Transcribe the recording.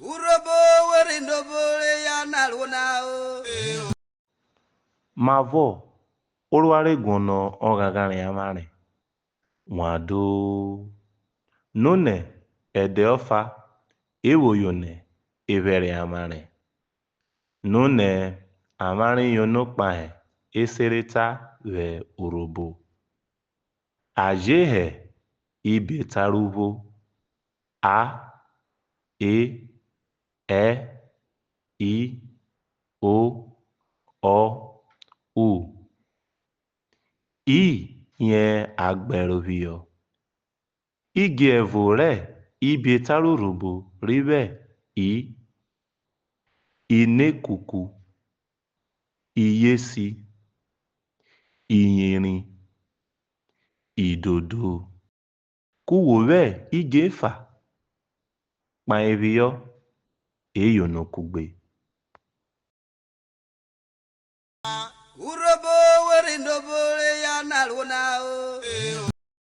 Urobo werindobo ya naluna o. Mavo, Uruare guno ogagari amare. Wado. Nune, edeofa, ewoyone, evere amare. Nune, amari yonokpae, esereta ve urobo. Ajehe, ibetaruvo. A, E, E, I, O, O, U. I yẹn àgbẹ̀ròbìyọ̀. Igi ẹ̀vò rẹ̀ ibi tárùrùbò rí bẹ́ẹ̀ I. Ìnékùkù, ìyésí, ìyìnrìn, ìdòdò. Kúwò bẹ́ẹ̀ ige fà. Kpaẹ̀bìyọ̀ èyònòkùgbè. Urobo werindobo ya naluna o.